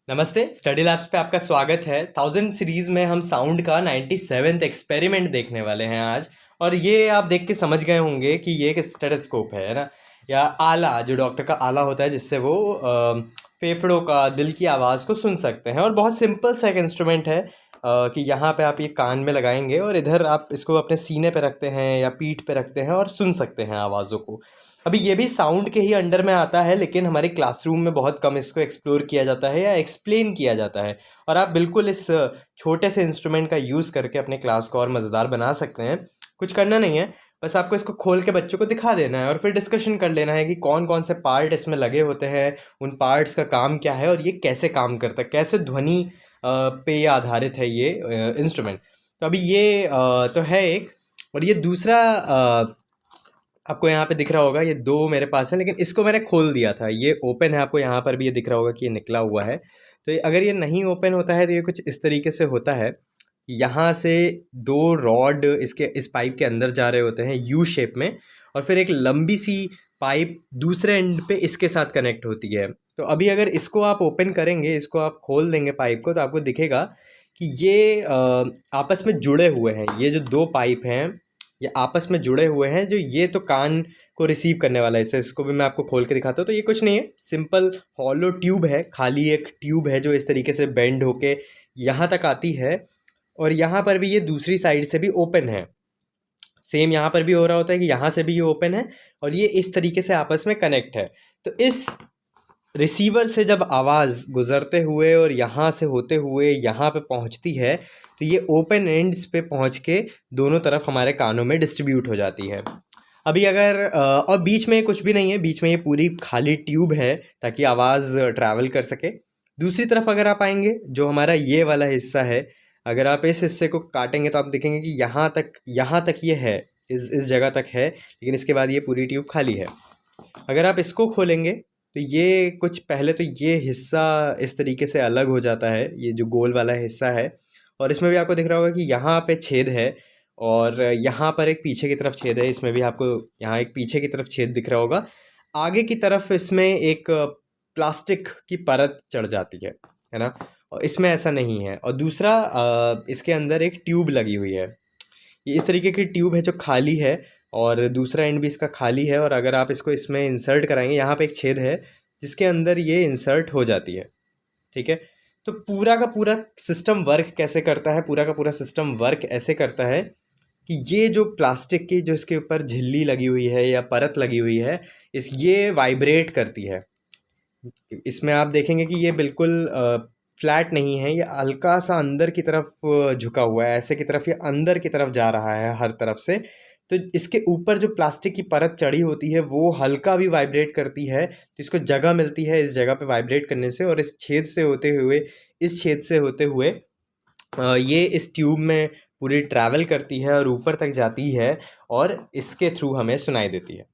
नमस्ते। Study labs पे आपका स्वागत है। 1000 सीरीज में हम साउंड का 97th एक्सपेरिमेंट देखने वाले हैं आज। और ये आप देख के समझ गए होंगे कि ये एक स्टेथोस्कोप है ना, या आला, जो डॉक्टर का आला होता है जिससे वो फेफड़ों का, दिल की आवाज़ को सुन सकते हैं। और बहुत सिंपल सा एक इंस्ट्रूमेंट है कि यहाँ पे आप ये कान में लगाएंगे और इधर आप इसको अपने सीने पे रखते हैं या पीठ पे रखते हैं और सुन सकते हैं आवाज़ों को। अभी ये भी साउंड के ही अंडर में आता है, लेकिन हमारे क्लासरूम में बहुत कम इसको एक्सप्लोर किया जाता है या एक्सप्लेन किया जाता है। और आप बिल्कुल इस छोटे से इंस्ट्रूमेंट का यूज़ करके अपने क्लास को और मज़ेदार बना सकते हैं। कुछ करना नहीं है, बस आपको इसको खोल के बच्चों को दिखा देना है और फिर डिस्कशन कर लेना है कि कौन कौन से पार्ट इसमें लगे होते हैं, उन पार्ट्स का काम क्या है और ये कैसे काम करता है, कैसे ध्वनि पे ये आधारित है ये इंस्ट्रूमेंट। तो अभी ये तो है एक, और ये दूसरा आपको यहाँ पे दिख रहा होगा। ये दो मेरे पास है, लेकिन इसको मैंने खोल दिया था। ये ओपन है, आपको यहाँ पर भी ये दिख रहा होगा कि ये निकला हुआ है। तो अगर ये नहीं ओपन होता है तो ये कुछ इस तरीके से होता है। यहाँ से दो रॉड इस पाइप के अंदर जा रहे होते हैं यू शेप में, और फिर एक लंबी सी पाइप दूसरे एंड पे इसके साथ कनेक्ट होती है। तो अभी अगर इसको आप ओपन करेंगे, इसको आप खोल देंगे पाइप को, तो आपको दिखेगा कि ये आपस में जुड़े हुए हैं। ये जो दो पाइप हैं ये आपस में जुड़े हुए हैं। जो ये तो कान को रिसीव करने वाला है, इसको भी मैं आपको खोल के दिखाता हूँ। तो ये कुछ नहीं है, सिंपल हॉलो ट्यूब है, खाली एक ट्यूब है जो इस तरीके से बेंड होके यहाँ तक आती है। और यहाँ पर भी ये दूसरी साइड से भी ओपन है। सेम यहाँ पर भी हो रहा होता है कि यहाँ से भी ये ओपन है और ये इस तरीके से आपस में कनेक्ट है। तो इस रिसीवर से जब आवाज़ गुज़रते हुए और यहाँ से होते हुए यहाँ पे पहुँचती है, तो ये ओपन एंड्स पे पहुँच के दोनों तरफ हमारे कानों में डिस्ट्रीब्यूट हो जाती है। अभी अगर और बीच में कुछ भी नहीं है, बीच में ये पूरी खाली ट्यूब है ताकि आवाज़ ट्रैवल कर सके। दूसरी तरफ अगर आप आएंगे, जो हमारा ये वाला हिस्सा है, अगर आप इस हिस्से को काटेंगे तो आप देखेंगे कि यहाँ तक ये है, इस जगह तक है, लेकिन इसके बाद ये पूरी ट्यूब खाली है। अगर आप इसको खोलेंगे तो ये कुछ पहले तो ये हिस्सा इस तरीके से अलग हो जाता है, ये जो गोल वाला हिस्सा है। और इसमें भी आपको दिख रहा होगा कि यहाँ पे छेद है और यहाँ पर एक पीछे की तरफ छेद है। इसमें भी आपको यहाँ एक पीछे की तरफ छेद दिख रहा होगा। आगे की तरफ इसमें एक प्लास्टिक की परत चढ़ जाती है ना, और इसमें ऐसा नहीं है। और दूसरा इसके अंदर एक ट्यूब लगी हुई है। ये इस तरीके की ट्यूब है जो खाली है, और दूसरा एंड भी इसका खाली है। और अगर आप इसको इसमें इंसर्ट कराएंगे, यहाँ पे एक छेद है जिसके अंदर ये इंसर्ट हो जाती है। ठीक है, तो पूरा का पूरा सिस्टम वर्क कैसे करता है? पूरा का पूरा सिस्टम वर्क ऐसे करता है कि ये जो प्लास्टिक की जो इसके ऊपर झिल्ली लगी हुई है या परत लगी हुई है, ये वाइब्रेट करती है। इसमें आप देखेंगे कि ये बिल्कुल फ्लैट नहीं है, ये हल्का सा अंदर की तरफ झुका हुआ है, ऐसे की तरफ ये अंदर की तरफ जा रहा है हर तरफ से। तो इसके ऊपर जो प्लास्टिक की परत चढ़ी होती है वो हल्का भी वाइब्रेट करती है, तो इसको जगह मिलती है इस जगह पे वाइब्रेट करने से। और इस छेद से होते हुए ये इस ट्यूब में पूरी ट्रैवल करती है और ऊपर तक जाती है और इसके थ्रू हमें सुनाई देती है।